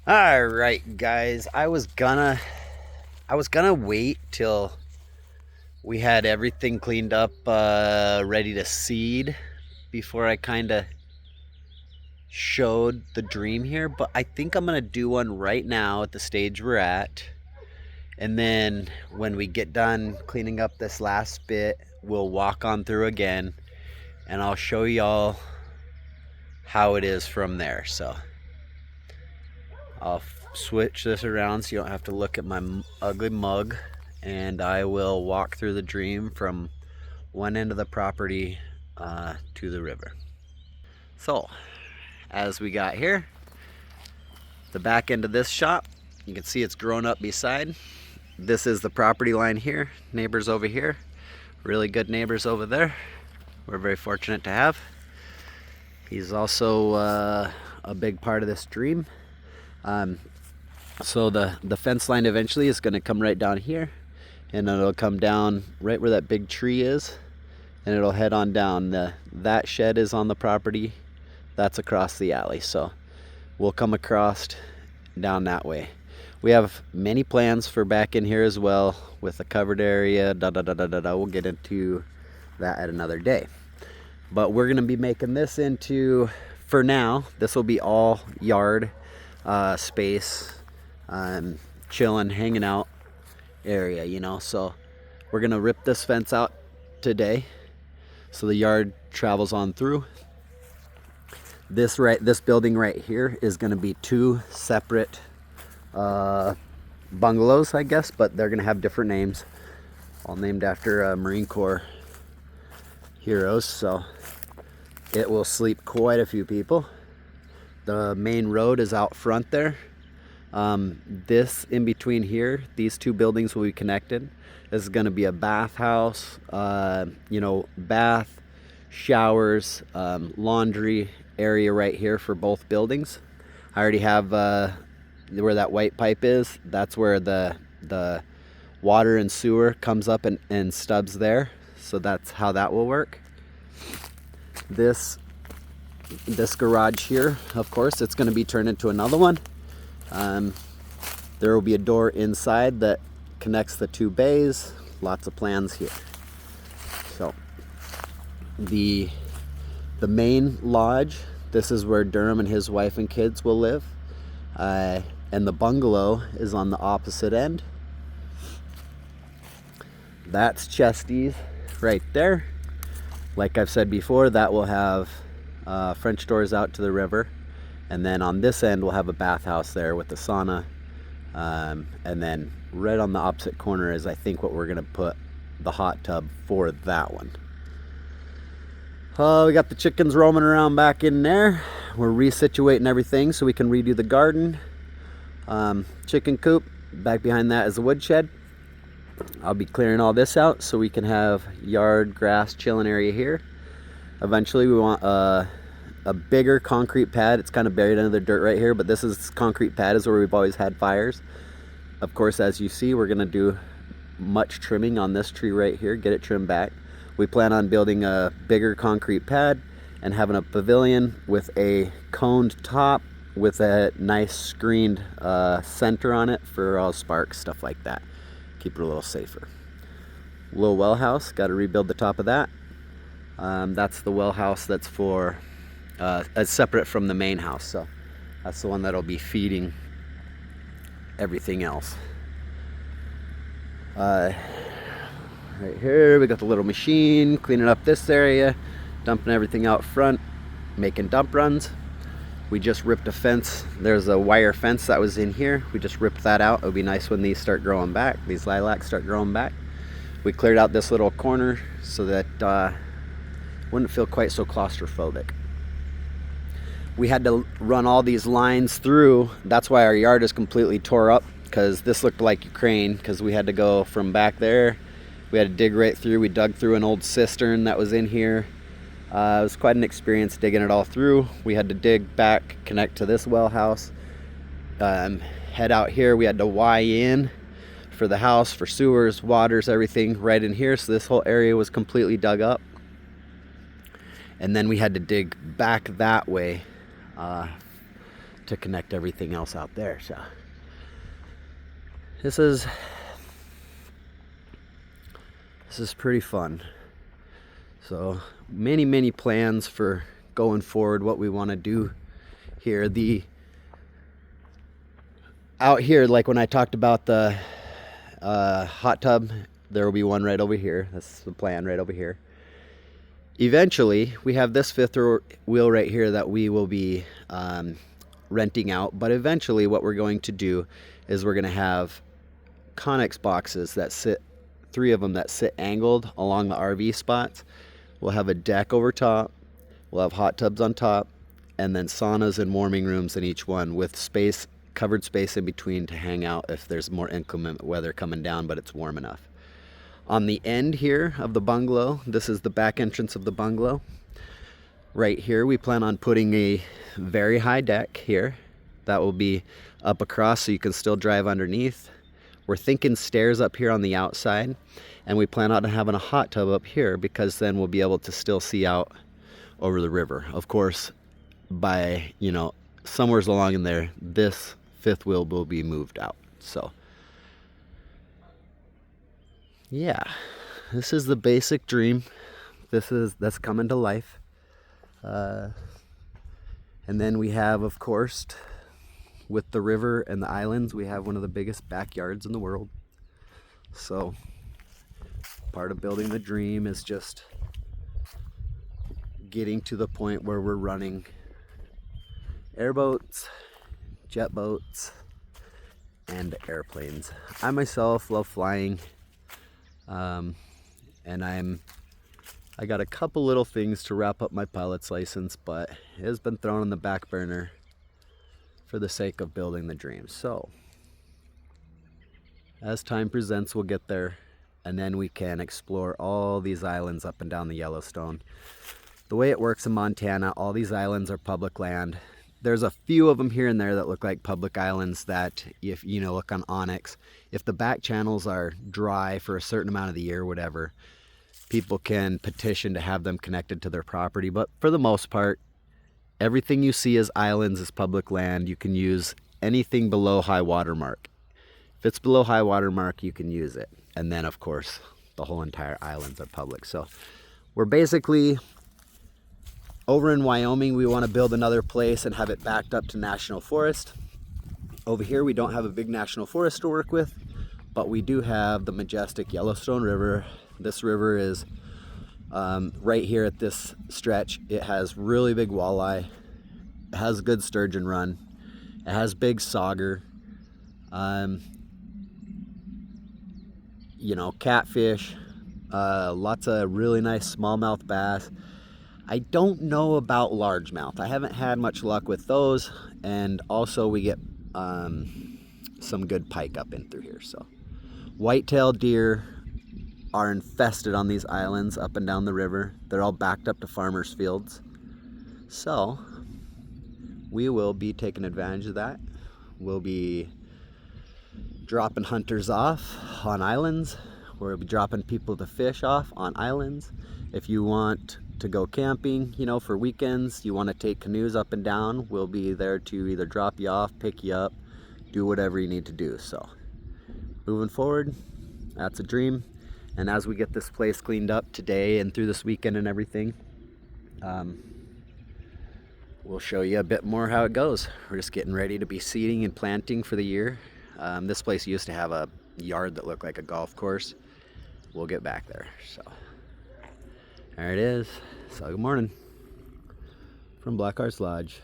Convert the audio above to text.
All right, guys. I was gonna wait till we had everything cleaned up, ready to seed before I kind of showed the dream here. But I think I'm gonna do one right now at the stage we're at, and then when we get done cleaning up this last bit, we'll walk on through again, and I'll show y'all how it is from there. So I'll switch this around so you don't have to look at my ugly mug, and I will walk through the dream from one end of the property to the river. So, as we got here, the back end of this shop, you can see it's grown up beside. This is the property line here, neighbors over here, really good neighbors over there. We're very fortunate to have. He's also a big part of this dream. So the fence line eventually is going to come right down here, and it'll come down right where that big tree is, and it'll head on down. That shed is on the property. That's across the alley. So we'll come across down that way. We have many plans for back in here as well with a covered area. We'll get into that at another day. But we're going to be making this into, for now, this will be all yard space, chilling, hanging out area, so we're gonna rip this fence out today so the yard travels on through. This building right here is gonna be two separate bungalows, I guess, but they're gonna have different names, all named after Marine Corps heroes, so it will sleep quite a few people. The main road is out front there. This in between here, these two buildings will be connected. This is going to be a bathhouse, bath, showers, laundry area right here for both buildings. I already have where that white pipe is. That's where the water and sewer comes up and stubs there. So that's how that will work. This garage here, of course, it's going to be turned into another one. There will be a door inside that connects the two bays. Lots of plans here. So the main lodge, this is where Durham and his wife and kids will live, and the bungalow is on the opposite end. That's Chesty's right there. Like I've said before, that will have French doors out to the river, and then on this end we'll have a bathhouse there with the sauna, and then right on the opposite corner is I think what we're gonna put the hot tub for that one. We got the chickens roaming around back in there. We're resituating everything so we can redo the garden. Chicken coop, back behind that is the woodshed. I'll be clearing all this out so we can have yard, grass, chilling area here. Eventually we want a bigger concrete pad. It's kind of buried under the dirt right here, but this concrete pad is where we've always had fires. Of course, as you see, we're gonna do much trimming on this tree right here, get it trimmed back. We plan on building a bigger concrete pad and having a pavilion with a coned top with a nice screened center on it for all sparks, stuff like that. Keep it a little safer. Little well house, got to rebuild the top of that. That's the well house that's for it's separate from the main house, so that's the one that'll be feeding everything else. Right here we got the little machine cleaning up this area, dumping everything out front, making dump runs. We just ripped a fence. There's a wire fence that was in here. We just ripped that out. It'll be nice when these start growing back, these lilacs start growing back. We cleared out this little corner so that wouldn't feel quite so claustrophobic. We had to run all these lines through. That's why our yard is completely tore up, because this looked like Ukraine, because we had to go from back there. We had to dig right through. We dug through an old cistern that was in here. It was quite an experience digging it all through. We had to dig back, connect to this well house, head out here. We had to Y in for the house, for sewers, waters, everything right in here. So this whole area was completely dug up. And then we had to dig back that way to connect everything else out there. So this is pretty fun. So many plans for going forward, what we want to do here. Out here, like when I talked about the hot tub, there will be one right over here. That's the plan, right over here. Eventually, we have this fifth wheel right here that we will be renting out. But eventually, what we're going to do is we're going to have Connex boxes that sit, 3 of them that sit angled along the RV spots. We'll have a deck over top. We'll have hot tubs on top, and then saunas and warming rooms in each one, with space, covered space in between to hang out if there's more inclement weather coming down, but it's warm enough. On the end here of the bungalow, this is the back entrance of the bungalow. Right here, we plan on putting a very high deck here that will be up across so you can still drive underneath. We're thinking stairs up here on the outside, and we plan on having a hot tub up here because then we'll be able to still see out over the river. Of course, by, you know, somewhere along in there, this fifth wheel will be moved out. So yeah, this is the basic dream. That's coming to life. And then we have, of course, with the river and the islands, we have one of the biggest backyards in the world. So part of building the dream is just getting to the point where we're running airboats, jet boats, and airplanes. I myself love flying, and I got a couple little things to wrap up my pilot's license, but it has been thrown on the back burner for the sake of building the dream. So as time presents, we'll get there, and then we can explore all these islands up and down the Yellowstone. The way it works in Montana, all these islands are public land. There's a few of them here and there that look like public islands that, if you know, look on Onyx, if the back channels are dry for a certain amount of the year, whatever, people can petition to have them connected to their property. But for the most part, everything you see as islands is public land. You can use anything below high water mark. If it's below high water mark, you can use it. And then, of course, the whole entire islands are public. So we're basically over in Wyoming. We want to build another place and have it backed up to national forest. Over here, we don't have a big national forest to work with, but we do have the majestic Yellowstone River. This river is right here at this stretch. It has really big walleye. It has good sturgeon run. It has big sauger. You know, catfish. Lots of really nice smallmouth bass. I don't know about largemouth. I haven't had much luck with those, and also we get some good pike up in through here. So white-tailed deer are infested on these islands up and down the river. They're all backed up to farmers' fields. So we will be taking advantage of that. We'll be dropping hunters off on islands. We'll be dropping people to fish off on islands. If you want to go camping, you know, for weekends, you want to take canoes up and down, we'll be there to either drop you off, pick you up, do whatever you need to do. So moving forward, that's a dream. And as we get this place cleaned up today and through this weekend and everything, we'll show you a bit more how it goes. We're just getting ready to be seeding and planting for the year. This place used to have a yard that looked like a golf course. We'll get back there. So there it is. So good morning from Black Horse Lodge.